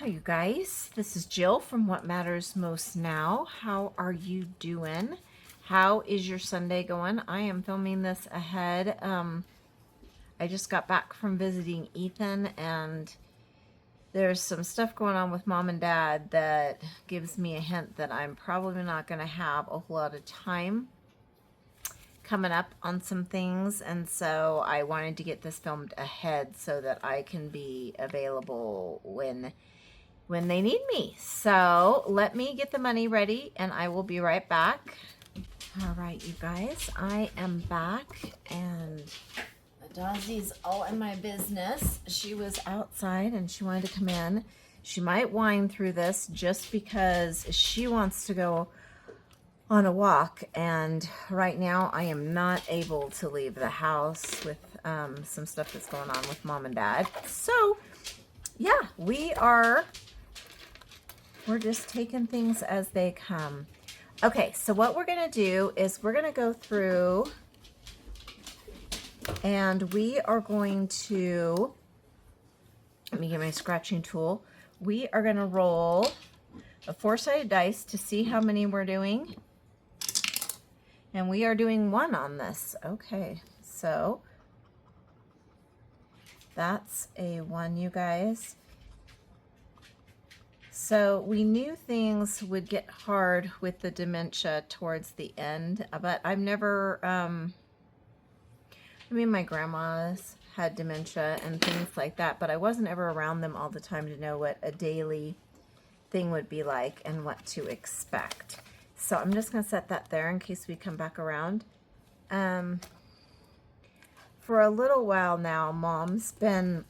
Hi, you guys. This is Jill from What Matters Most Now. How are you doing? How is your Sunday going? I am filming this ahead. I just got back from visiting Ethan, and there's some stuff going on with mom and dad that gives me a hint that I'm probably not going to have a whole lot of time coming up on some things, and so I wanted to get this filmed ahead so that I can be available when they need me. So let me get the money ready and I will be right back. All right, you guys, I am back and Dazzy's all in my business. She was outside and she wanted to come in. She might whine through this just because she wants to go on a walk, and right now I am not able to leave the house with some stuff that's going on with mom and dad. So yeah, we're just taking things as they come. Okay, so what we're going to do is we're going to go through and we are going to, let me get my scratching tool. We are going to roll a 4-sided dice to see how many we're doing. And we are doing 1 on this. Okay, so that's a 1, you guys. So we knew things would get hard with the dementia towards the end, but I've never, my grandma's had dementia and things like that, but I wasn't ever around them all the time to know what a daily thing would be like and what to expect. So I'm just going to set that there in case we come back around. For a little while now, Mom's been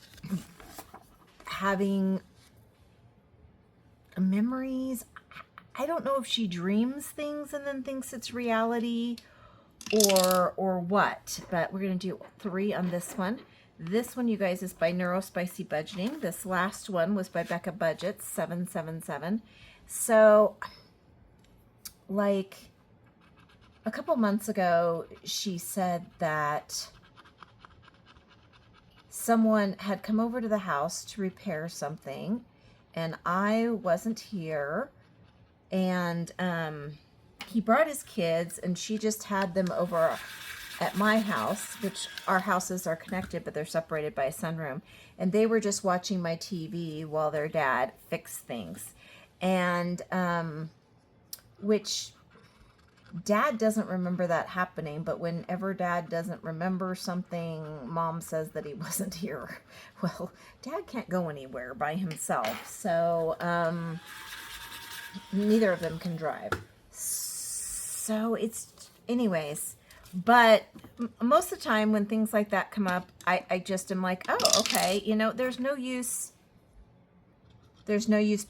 having memories. I don't know if she dreams things and then thinks it's reality or what, but we're going to do 3 on this one. This one, you guys, is by Neurospicy Budgeting. This last one was by Becca Budgets, 777. So, like a couple months ago, she said that someone had come over to the house to repair something, and I wasn't here, and he brought his kids, and she just had them over at my house, which our houses are connected, but they're separated by a sunroom, and they were just watching my TV while their dad fixed things, and which Dad doesn't remember that happening, but whenever Dad doesn't remember something, Mom says that he wasn't here. Well, Dad can't go anywhere by himself, so neither of them can drive. So it's, anyways, but most of the time when things like that come up, I just am like, oh, okay, you know, there's no use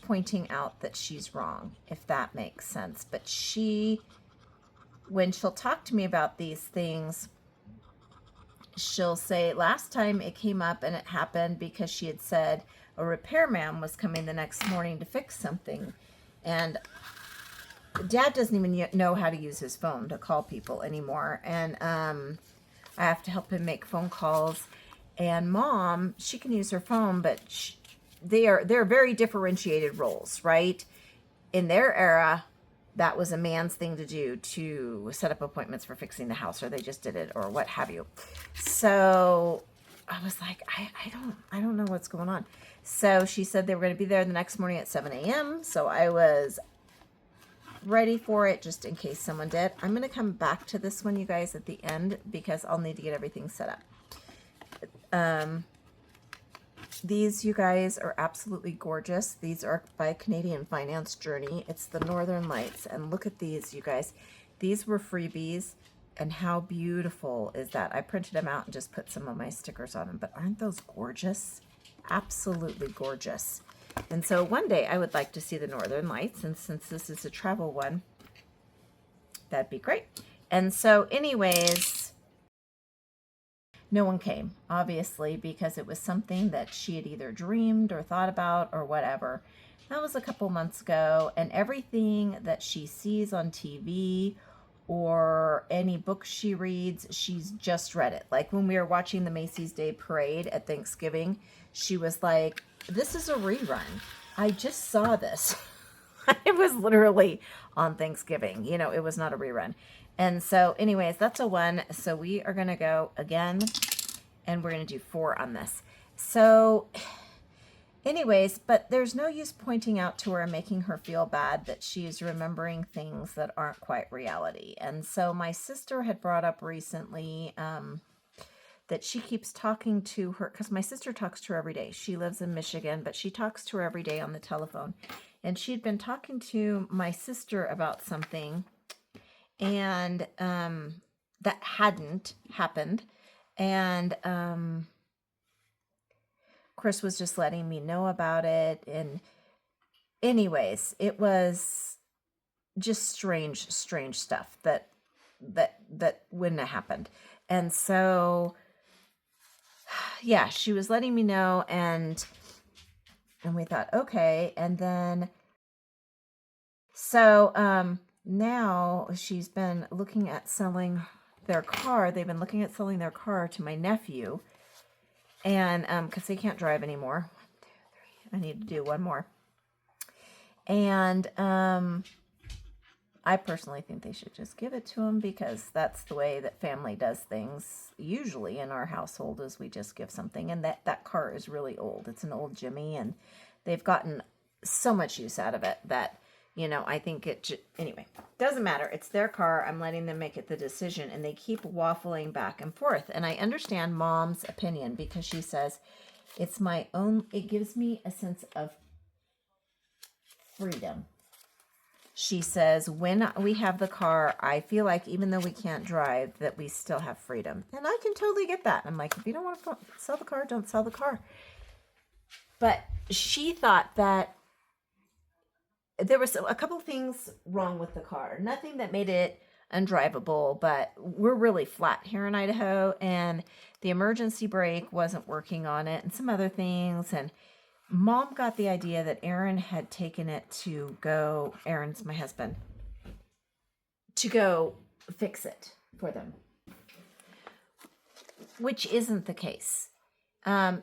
pointing out that she's wrong, if that makes sense. But when she'll talk to me about these things, she'll say, last time it came up and it happened because she had said a repairman was coming the next morning to fix something. And Dad doesn't even know how to use his phone to call people anymore. And I have to help him make phone calls. And Mom, she can use her phone, but they're very differentiated roles, right? In their era, that was a man's thing to do, to set up appointments for fixing the house, or they just did it, or what have you. So I was like, I don't know what's going on. So she said they were going to be there the next morning at 7 a.m. So I was ready for it just in case someone did. I'm going to come back to this one, you guys, at the end because I'll need to get everything set up. These, you guys, are absolutely gorgeous. These are by Canadian Finance Journey. It's the Northern Lights. And look at these, you guys. These were freebies. And how beautiful is that? I printed them out and just put some of my stickers on them. But aren't those gorgeous? Absolutely gorgeous. And so one day I would like to see the Northern Lights. And since this is a travel one, that'd be great. And so anyways, no one came, obviously, because it was something that she had either dreamed or thought about or whatever. That was a couple months ago, and everything that she sees on TV or any books she reads, she's just read it. Like when we were watching the Macy's Day Parade at Thanksgiving, she was like, this is a rerun. I just saw this. It was literally on Thanksgiving. You know, it was not a rerun. And so, anyways, that's a 1. So we are going to go again, and we're going to do 4 on this. So, anyways, but there's no use pointing out to her and making her feel bad that she's remembering things that aren't quite reality. And so my sister had brought up recently that she keeps talking to her, because my sister talks to her every day. She lives in Michigan, but she talks to her every day on the telephone. And she'd been talking to my sister about something, and that hadn't happened. And Chris was just letting me know about it. And anyways, it was just strange stuff that wouldn't have happened. And so, yeah, she was letting me know, and we thought, okay. And then, so now she's been looking at selling their car. They've been looking at selling their car to my nephew, and because they can't drive anymore. 1, 2, 3. I need to do 1 more. And I personally think they should just give it to him, because that's the way that family does things usually in our household, is we just give something. And that car is really old. It's an old Jimmy, and they've gotten so much use out of it that, you know, I think anyway, doesn't matter. It's their car. I'm letting them make it the decision, and they keep waffling back and forth. And I understand Mom's opinion, because she says, it's my own, it gives me a sense of freedom. She says, when we have the car, I feel like even though we can't drive, that we still have freedom. And I can totally get that. I'm like, if you don't want to sell the car, don't sell the car. But she thought that there was a couple things wrong with the car. Nothing that made it undrivable, but we're really flat here in Idaho, and the emergency brake wasn't working on it, and some other things. And Mom got the idea that Aaron had taken it to go, Aaron's my husband, to go fix it for them, which isn't the case.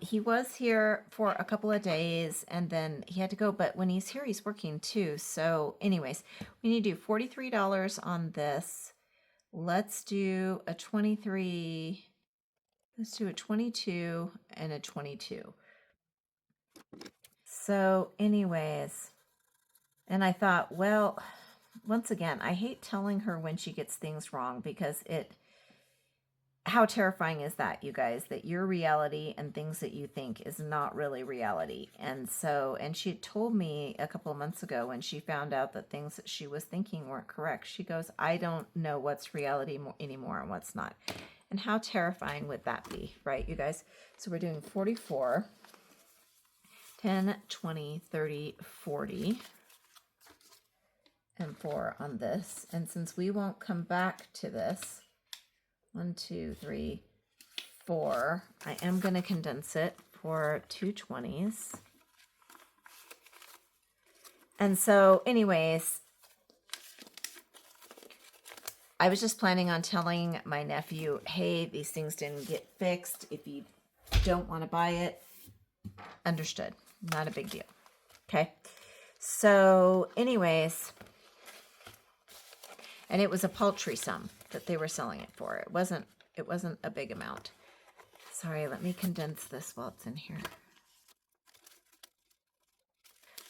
He was here for a couple of days, and then he had to go, but when he's here, he's working too. So anyways, we need to do $43 on this. Let's do a 23. Let's do a 22 and a 22. So anyways, and I thought, well, once again, I hate telling her when she gets things wrong, because how terrifying is that, you guys, that your reality and things that you think is not really reality. And so, and she told me a couple of months ago, when she found out that things that she was thinking weren't correct, she goes, I don't know what's reality anymore and what's not. And how terrifying would that be, right, you guys? So we're doing 44, 10, 20, 30, 40, and 4 on this. And since we won't come back to this, 1, 2, 3, 4, I am going to condense it for 2 20s. And so anyways, I was just planning on telling my nephew, hey, these things didn't get fixed. If you don't want to buy it, understood. Not a big deal. Okay. So anyways, and it was a paltry sum that they were selling it for. It wasn't a big amount. Sorry, let me condense this while it's in here.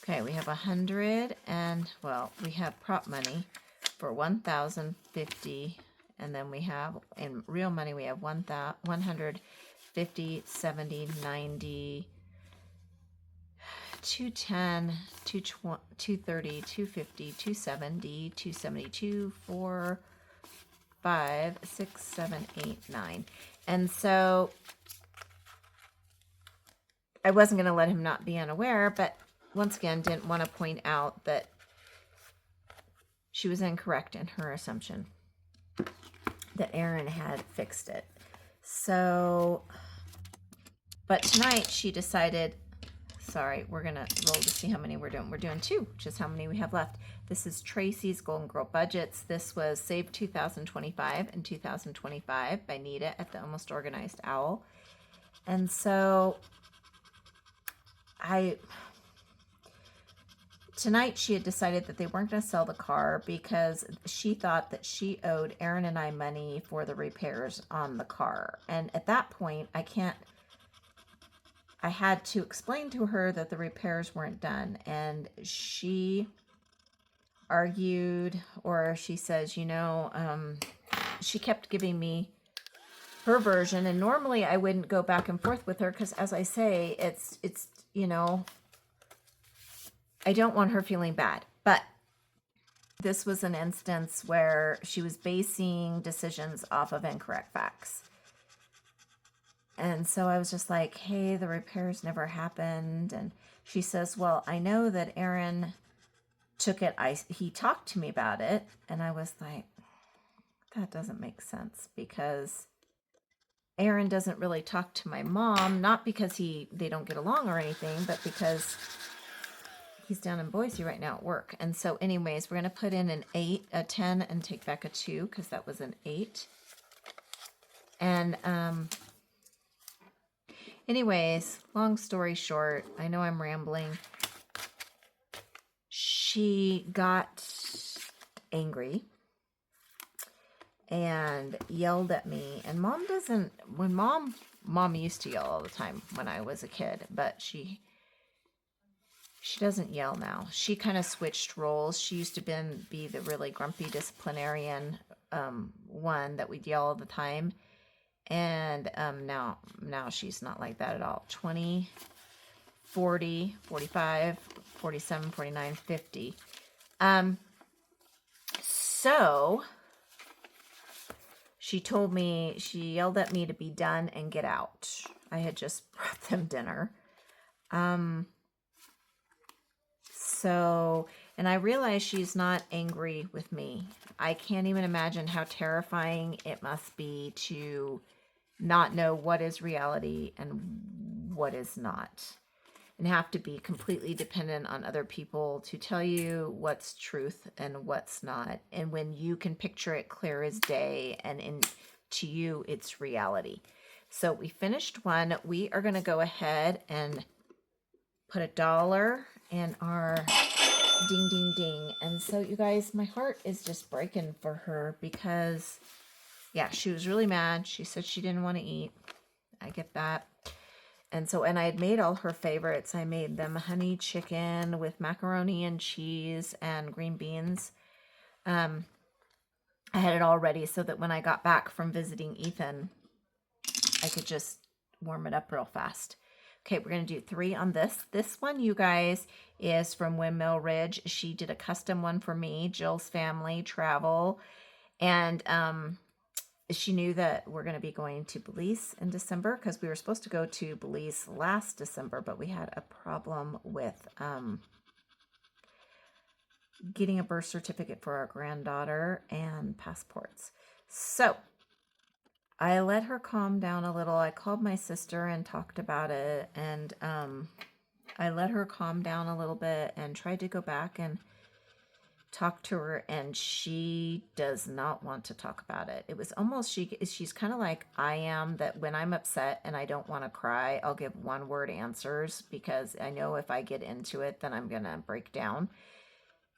Okay, we have 100, and well, we have prop money for 1,050, and then we have, in real money, we have 150, 70, 90, 210, 230, 250, 270, 272, 4, 5, 6, 7, 8, 9. And so I wasn't going to let him not be unaware, but once again, didn't want to point out that she was incorrect in her assumption that Aaron had fixed it. So, but tonight she decided, sorry, we're going to roll to see how many we're doing. We're doing 2, which is how many we have left. This is Tracy's Golden Girl Budgets. This was Save 2025 and 2025 by Nita at the Almost Organized Owl. And so tonight she had decided that they weren't going to sell the car because she thought that she owed Aaron and I money for the repairs on the car. And at that point, I had to explain to her that the repairs weren't done. And she argued, or she says, she kept giving me her version. And normally I wouldn't go back and forth with her because, as I say, it's I don't want her feeling bad. But this was an instance where she was basing decisions off of incorrect facts. And so I was just like, hey, the repairs never happened. And she says, well, I know that Aaron took it. He talked to me about it. And I was like, that doesn't make sense, because Aaron doesn't really talk to my mom, not because they don't get along or anything, but because he's down in Boise right now at work. And so anyways, we're going to put in an 8, a 10, and take back a 2, because that was an 8. And anyways, long story short, I know I'm rambling. She got angry and yelled at me. And mom used to yell all the time when I was a kid, but she doesn't yell now. She kind of switched roles. She used to be the really grumpy disciplinarian one that would yell all the time. And now she's not like that at all. 20, 40, 45, 47, 49, 50. So she yelled at me to be done and get out. I had just brought them dinner. And I realized she's not angry with me. I can't even imagine how terrifying it must be to not know what is reality and what is not, and have to be completely dependent on other people to tell you what's truth and what's not. And when you can picture it clear as day, and to you, it's reality. So we finished one. We are going to go ahead and put $1 in our ding, ding, ding. And so you guys, my heart is just breaking for her, because yeah, she was really mad. She said she didn't want to eat. I get that. And I had made all her favorites. I made them honey chicken with macaroni and cheese and green beans. I had it all ready so that when I got back from visiting Ethan, I could just warm it up real fast. Okay, we're going to do 3 on this. This one, you guys, is from Windmill Ridge. She did a custom one for me, Jill's family travel. And she knew that we're going to be going to Belize in December, because we were supposed to go to Belize last December, but we had a problem with getting a birth certificate for our granddaughter and passports. So I let her calm down a little. I called my sister and talked about it, and I let her calm down a little bit and tried to go back and talk to her, and she does not want to talk about it. It was almost, she's kind of like I am, that when I'm upset and I don't want to cry, I'll give 1-word answers, because I know if I get into it, then I'm going to break down.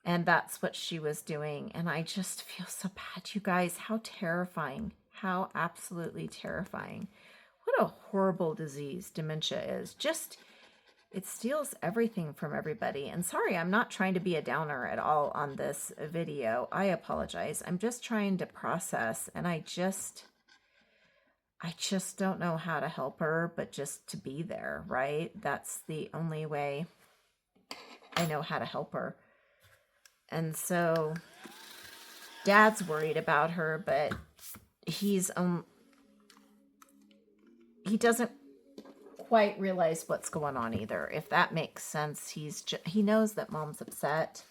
And that's what she was doing. And I just feel so bad, you guys. How terrifying. How absolutely terrifying. What a horrible disease dementia is. It steals everything from everybody. And sorry, I'm not trying to be a downer at all on this video. I apologize. I'm just trying to process, and I just don't know how to help her, but just to be there, right? That's the only way I know how to help her. And so Dad's worried about her, but he doesn't quite realize what's going on either, if that makes sense. He knows that Mom's upset,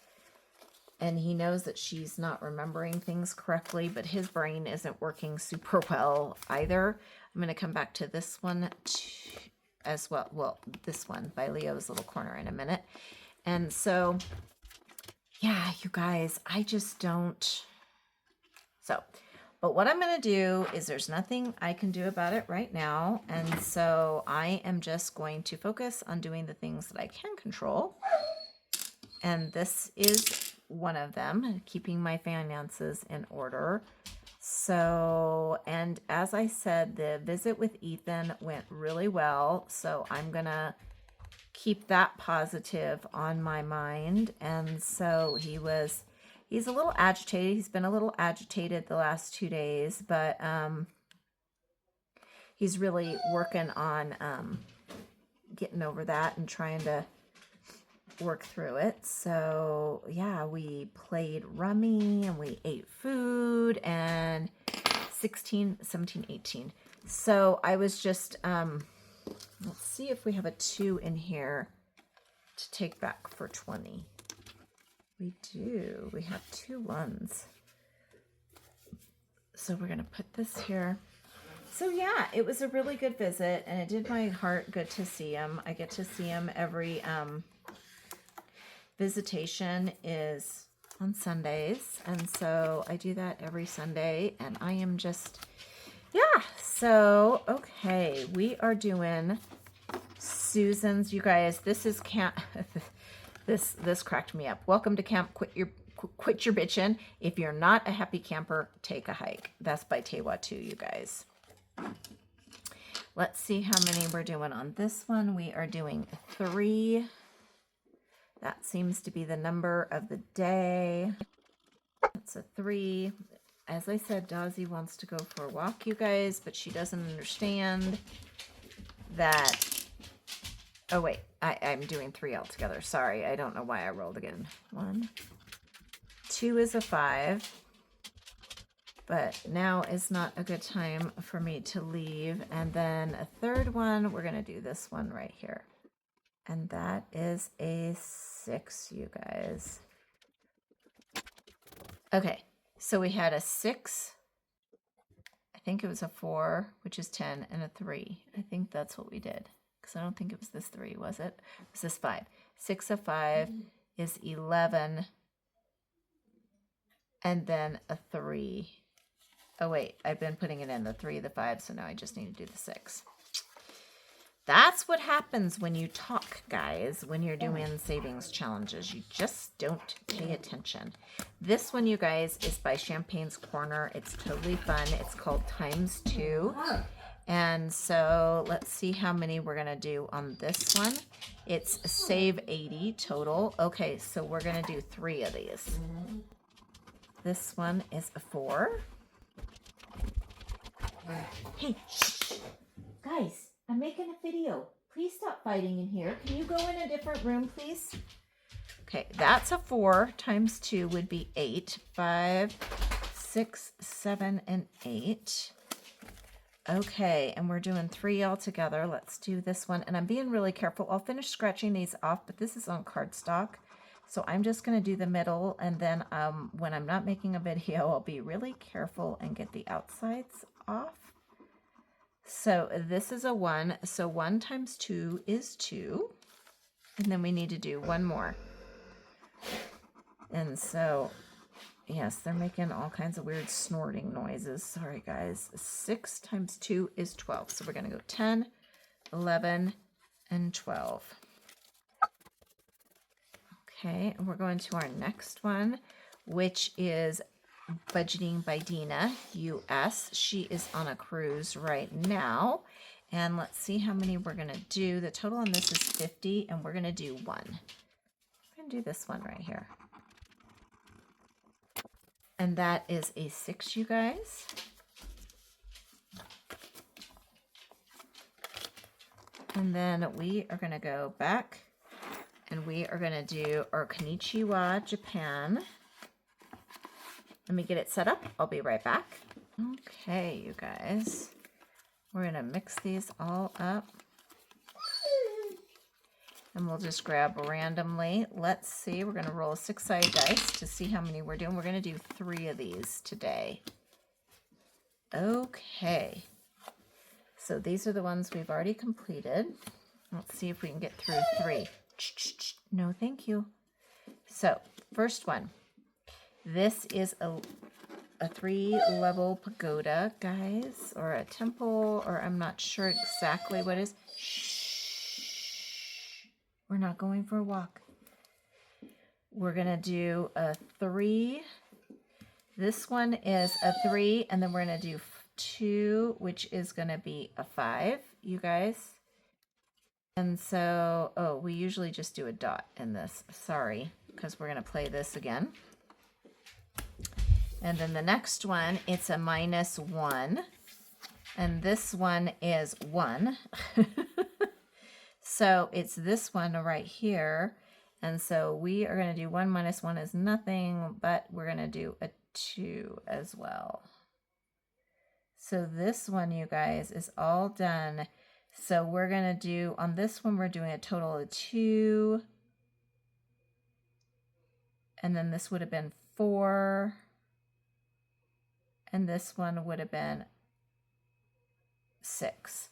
and he knows that she's not remembering things correctly, but his brain isn't working super well either. I'm going to come back to this one as well. Well, this one by Leo's Little Corner in a minute. And so, yeah, you guys, I just don't. But what I'm going to do is, there's nothing I can do about it right now. And so I am just going to focus on doing the things that I can control. And this is one of them, keeping my finances in order. So, and as I said, the visit with Ethan went really well. So I'm going to keep that positive on my mind. And so he's a little agitated. He's been a little agitated the last 2 days, but he's really working on getting over that and trying to work through it. So yeah, we played rummy and we ate food and 16, 17, 18. So I was just, let's see if we have a 2 in here to take back for 20. We do. We have 2 ones. So we're going to put this here. So yeah, it was a really good visit and it did my heart good to see him. I get to see him every, visitation is on Sundays, and so I do that every Sunday, and I am just, yeah, so, okay, we are doing Susan's, you guys, this is camp, this cracked me up. Welcome to camp, quit your bitchin'. If you're not a happy camper, take a hike. That's by Tewa2, you guys. Let's see how many we're doing on this one. We are doing 3. That seems to be the number of the day. That's a 3. As I said, Dazzy wants to go for a walk, you guys, but she doesn't understand that. Oh, wait, I'm doing 3 altogether. Sorry, I don't know why I rolled again. 1. 2 is a 5. But now is not a good time for me to leave. And then a 3rd one, we're going to do this one right here. And that is a 6, you guys. Okay, so we had a 6. I think it was a 4, which is 10, and a 3. I think that's what we did. Because I don't think it was this 3, was it? It was this 5. 6 of 5 is 11. And then a 3. Oh, wait, I've been putting it in the 3, the 5, so now I just need to do the 6. That's what happens when you talk, guys, when you're doing savings challenges. You just don't pay attention. This one, you guys, is by Champagne's Corner. It's totally fun. It's called Times 2. And so let's see how many we're going to do on this one. It's save 80 total. Okay, so we're going to do 3 of these. This one is a 4. Hey, shh. Guys. I'm making a video. Please stop fighting in here. Can you go in a different room, please? Okay, that's a 4 times 2 would be 8. 5, 6, 7, and 8. Okay, and we're doing 3 all together. Let's do this one. And I'm being really careful. I'll finish scratching these off, but this is on cardstock. So I'm just going to do the middle. And then when I'm not making a video, I'll be really careful and get the outsides off. So this is a 1. So 1 times 2 is 2. And then we need to do 1 more. And so, yes, they're making all kinds of weird snorting noises. Sorry, guys. 6 times 2 is 12. So we're going to go 10, 11, and 12. Okay, and we're going to our next one, which is Budgeting by Dina, US. She is on a cruise right now. And let's see how many we're going to do. The total on this is 50, and we're going to do 1. We're going to do this one right here. And that is a 6, you guys. And then we are going to go back, and we are going to do our Konnichiwa Japan. Let me get it set up. I'll be right back. Okay, you guys. We're going to mix these all up. And we'll just grab randomly. Let's see. We're going to roll a 6-sided dice to see how many we're doing. We're going to do 3 of these today. Okay. So these are the ones we've already completed. Let's see if we can get through 3. No, thank you. So, first one. This is a 3-level pagoda, guys, or a temple, or I'm not sure exactly what it is. Shh. We're not going for a walk. we're going to do a 3. This one is a 3, and then we're going to do 2, which is going to be a 5, you guys. And so, oh, we usually just do a dot in this. Sorry, because we're going to play this again. And then the next one, it's a -1. And this one is 1. So it's this one right here. And so we are going to do 1 minus 1 is nothing, but we're going to do a 2 as well. So this one, you guys, is all done. So we're going to do, on this one, we're doing a total of 2. And then this would have been 4. And this one would have been 6.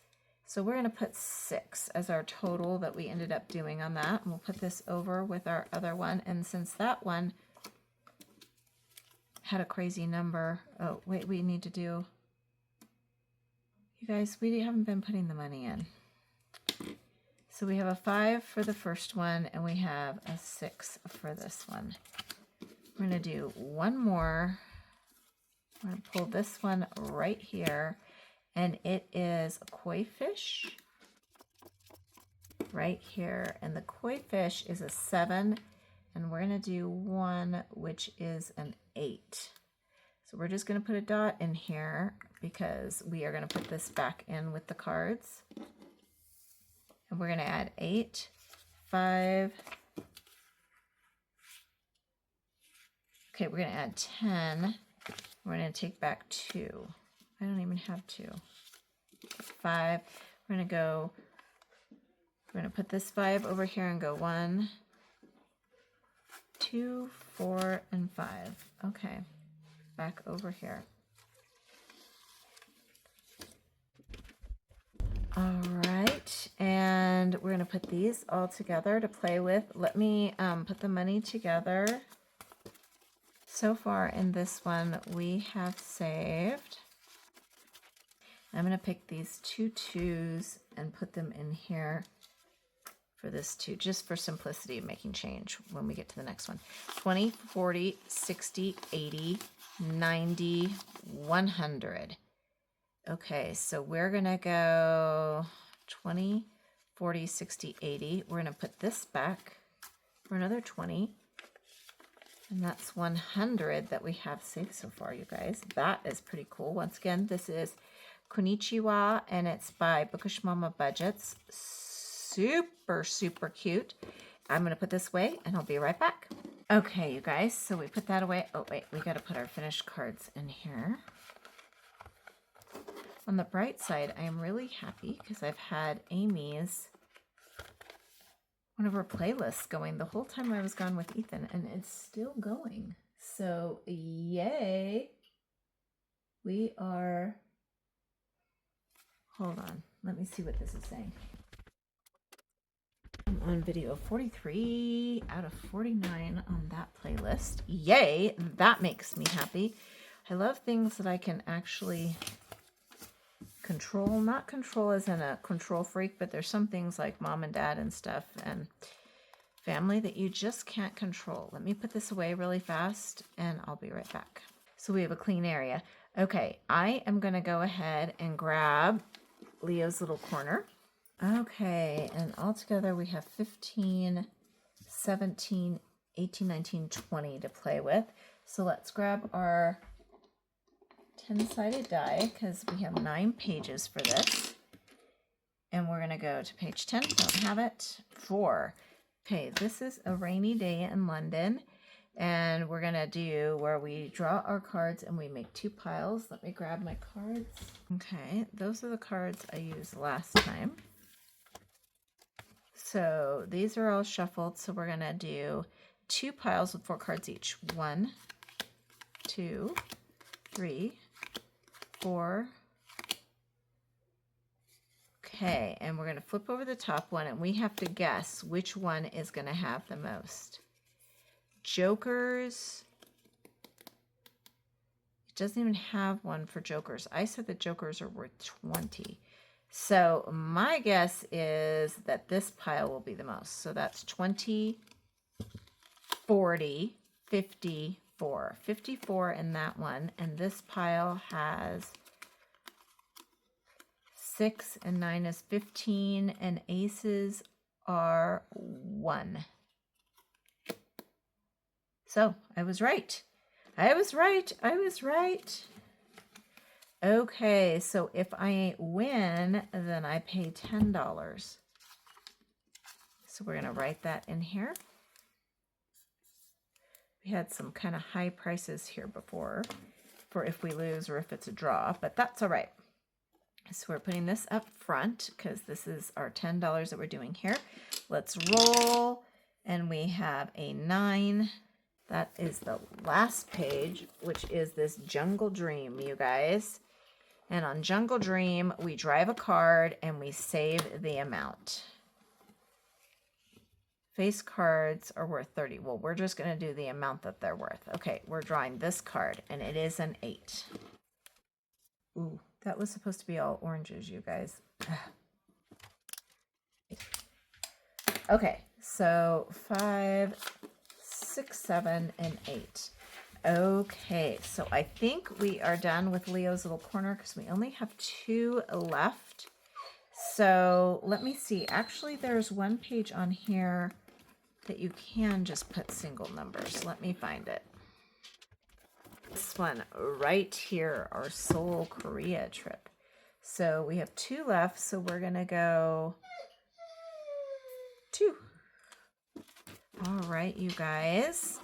So we're going to put 6 as our total that we ended up doing on that. And we'll put this over with our other one. And since that one had a crazy number, oh, wait, we need to do, you guys, we haven't been putting the money in. So we have a 5 for the first one, and we have a 6 for this one. We're going to do one more. We're going to pull this one right here, and it is a koi fish right here. And the koi fish is a 7, and we're going to do 1, which is an 8. So we're just going to put a dot in here because we are going to put this back in with the cards. And we're going to add 8, 5. Okay, we're going to add 10. We're going to take back 2. I don't even have 2. 5. We're going to go, we're going to put this 5 over here and go 1, 2, 4, and 5. Okay, back over here. All right, and we're going to put these all together to play with. Let me put the money together. So far in this one, we have saved. I'm going to pick these 2 2s and put them in here for this 2, just for simplicity of making change when we get to the next one. 20, 40, 60, 80, 90, 100. Okay, so we're going to go 20, 40, 60, 80. We're going to put this back for another 20. And that's 100 that we have saved so far, you guys. That is pretty cool. Once again, this is Konnichiwa, and it's by Bookish Mama Budgets. Super, super cute. I'm going to put this away, and I'll be right back. Okay, you guys, so we put that away. Oh, wait, we got to put our finished cards in here. On the bright side, I am really happy because I've had Amy's, one of her playlists going the whole time I was gone with Ethan, and it's still going. So, yay. We are, hold on, let me see what this is saying. I'm on video 43 out of 49 on that playlist. Yay, that makes me happy. I love things that I can actually control, not control as in a control freak, but there's some things like mom and dad and stuff and family that you just can't control. Let me put this away really fast and I'll be right back. So we have a clean area. Okay, I am going to go ahead and grab Leo's little corner. Okay, and all together we have 15, 17, 18, 19, 20 to play with. So let's grab our 10-sided die because we have 9 pages for this. And we're going to go to page 10. Don't have it. 4. Okay, this is a rainy day in London. And we're going to do where we draw our cards and we make 2 piles. Let me grab my cards. Okay, those are the cards I used last time. So these are all shuffled. So we're going to do 2 piles with 4 cards each. 1, 2, 3, 4. Okay, and we're going to flip over the top one, and we have to guess which one is going to have the most. Jokers. It doesn't even have one for jokers. I said the jokers are worth 20. So my guess is that this pile will be the most. So that's 20, 40, 54. 54 in that one. And this pile has 6 and 9 is 15, and aces are 1. So I was right. I was right. I was right. Okay, so if I win, then I pay $10. So we're going to write that in here. We had some kind of high prices here before for if we lose or if it's a draw, but that's all right. So we're putting this up front because this is our $10 that we're doing here. Let's roll, and we have a 9. That is the last page, which is this Jungle Dream, you guys. And on Jungle Dream, we drive a card and we save the amount. Face cards are worth 30. Well, we're just going to do the amount that they're worth. Okay, we're drawing this card, and it is an 8. Ooh, that was supposed to be all oranges, you guys. Okay, so 5, 6, 7, and 8. Okay, so I think we are done with Leo's little corner because we only have 2 left. So let me see. Actually, there's one page on here that you can just put single numbers. Let me find it. This one right here, our Seoul, Korea trip. So we have 2 left, so we're going to go 2. All right, you guys.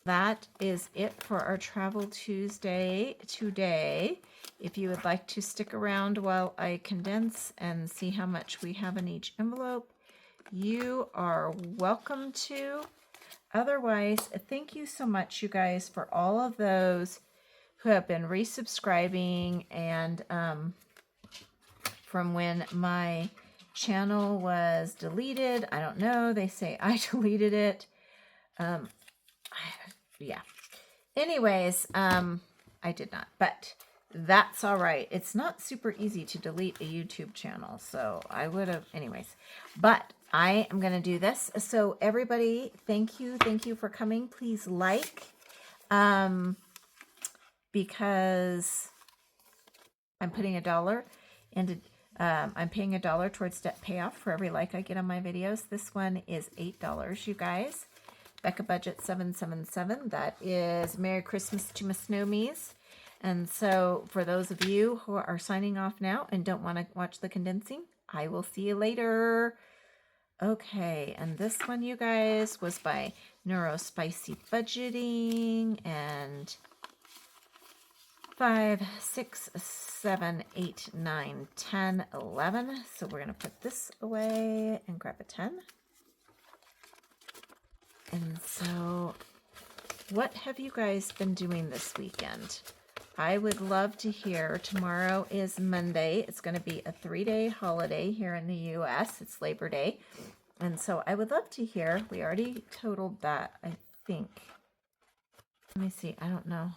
That is it for our Travel Tuesday today. If you would like to stick around while I condense and see how much we have in each envelope, you are welcome to. Otherwise, thank you so much, you guys, for all of those who have been resubscribing and from when my channel was deleted. I don't know. They say I deleted it. Yeah. Anyways, I did not, but that's all right. It's not super easy to delete a YouTube channel, so I would have, anyways, but I am going to do this. So everybody, thank you for coming. Please like, because I'm putting $1 into, I'm paying $1 towards debt payoff for every like I get on my videos. This one is $8, you guys. Becca Budget 777. That is Merry Christmas to my Snowmies. And so for those of you who are signing off now and don't want to watch the condensing, I will see you later. Okay, and this one, you guys, was by Neurospicy Budgeting, and 5, 6, 7, 8, 9, 10, 11. So we're going to put this away and grab a 10. And so what have you guys been doing this weekend? I would love to hear. Tomorrow is Monday. It's going to be a 3-day holiday here in the U.S. It's Labor Day. And so I would love to hear. We already totaled that, I think. Let me see. I don't know.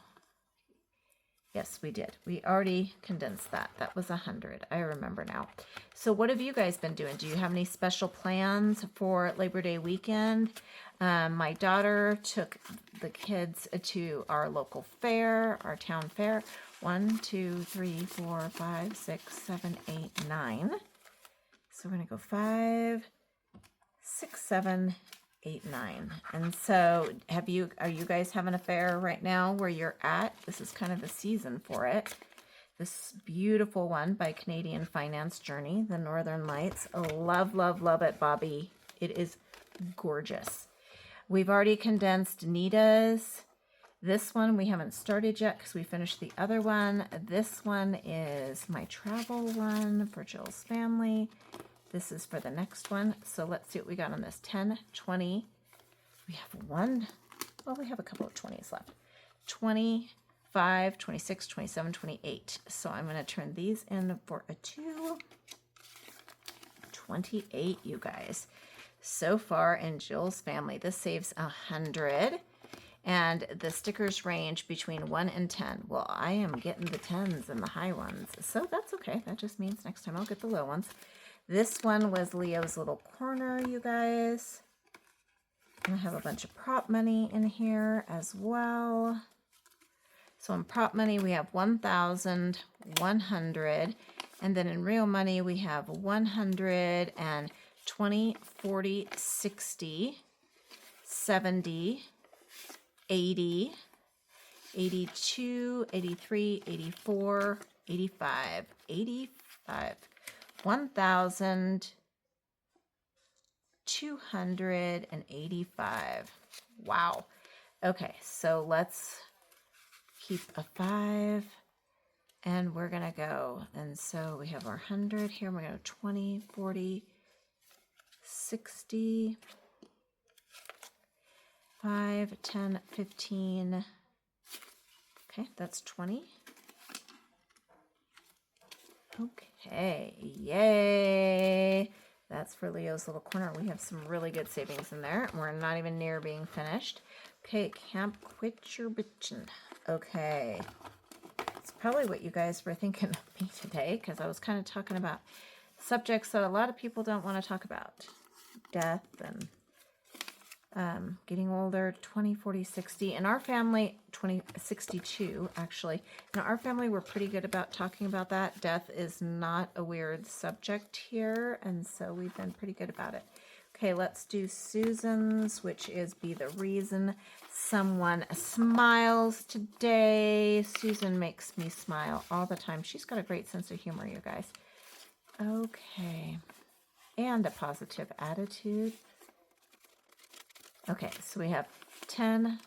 Yes, we did. We already condensed that. That was 100. I remember now. So what have you guys been doing? Do you have any special plans for Labor Day weekend? My daughter took the kids to our local fair, our town fair. 1, 2, 3, 4, 5, 6, 7, 8, 9. So we're going to go 5, 6, 7, 8, 9. And so are you guys having a fair right now where you're at? This is kind of the season for it. This beautiful one by Canadian Finance Journey, the Northern Lights. Love, love, love it, Bobby. It is gorgeous. We've already condensed Nita's. This one we haven't started yet because we finished the other one. This one is my travel one for Jill's family. This is for the next one. So let's see what we got on this. 10, 20. We have one. Well, we have a couple of 20s left. 25, 26, 27, 28. So I'm going to turn these in for a 2. 28, you guys. So far in Jill's family, this saves 100. And the stickers range between 1 and 10. Well, I am getting the 10s and the high ones. So that's okay. That just means next time I'll get the low ones. This one was Leo's little corner, you guys. I have a bunch of prop money in here as well. So in prop money, we have 1,100. And then in real money, we have 100 and 20, 40, 60, 70, 80, 82, 83, 84, 85, 85, 1,285. Wow. Okay, so let's keep a 5. And we're going to go. And so we have our 100 here. We're going to go 20, 40, 60, 5, 10, 15. Okay, that's 20. Okay, yay. That's for Leo's little corner. We have some really good savings in there. We're not even near being finished. Okay, camp, quit your bitchin'. Okay. Probably what you guys were thinking of me today, because I was kind of talking about subjects that a lot of people don't want to talk about. Death and getting older, 20, 40, 60. In our family, 20, 62 actually. In our family, we're pretty good about talking about that. Death is not a weird subject here, and so we've been pretty good about it. Okay, let's do Susan's, which is be the reason someone smiles today. Susan makes me smile all the time. She's got a great sense of humor, you guys. Okay, and a positive attitude. Okay, so we have 10,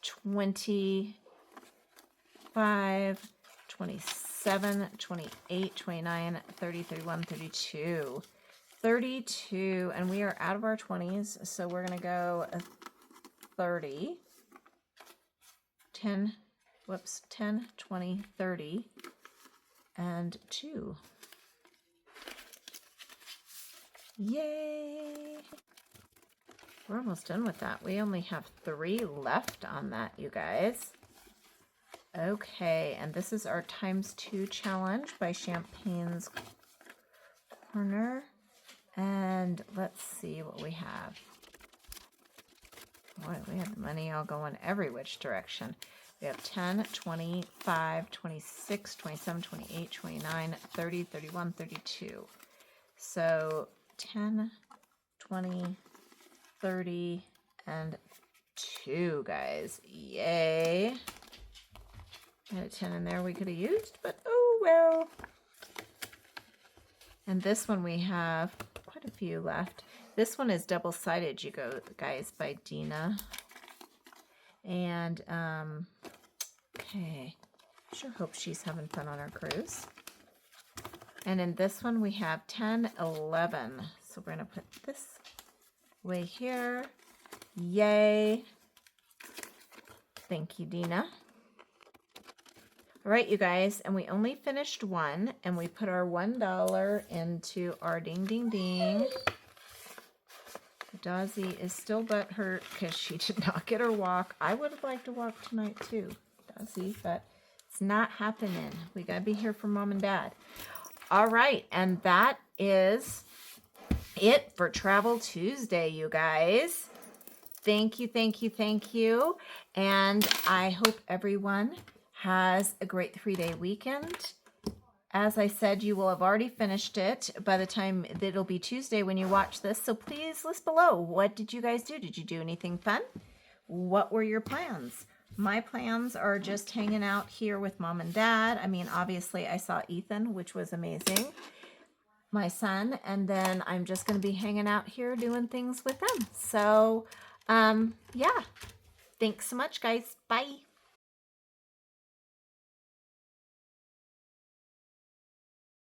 25, 27, 28, 29, 30, 31, 32. 32, and we are out of our 20s, so we're going to go 30, 10, 20, 30, and 2. Yay! We're almost done with that. We only have 3 left on that, you guys. Okay, and this is our ×2 challenge by Champagne's Corner. And let's see what we have. Boy, we have money all going every which direction. We have 10, 25, 26, 27, 28, 29, 30, 31, 32. So 10, 20, 30, and 2, guys. Yay. Had a 10 in there we could have used, but oh well. And this one we have quite a few left. This one is double-sided, you guys, by Dina. And, okay. Sure hope she's having fun on her cruise. And in this one we have 10, 11. So we're going to put this way here. Yay. Thank you, Dina. All right, you guys, and we only finished one, and we put our $1 into our ding, ding, ding. Dazzy is still butthurt because she did not get her walk. I would have liked to walk tonight too, Dazzy, but it's not happening. We got to be here for Mom and Dad. All right, and that is it for Travel Tuesday, you guys. Thank you, thank you, thank you. And I hope everyone has a great 3-day weekend. As I said, you will have already finished it by the time it'll be Tuesday when you watch this. So please list below. What did you guys do? Did you do anything fun? What were your plans? My plans are just hanging out here with Mom and Dad. I mean, obviously I saw Ethan, which was amazing. My son, and then I'm just going to be hanging out here doing things with them. So, yeah. Thanks so much, guys. Bye.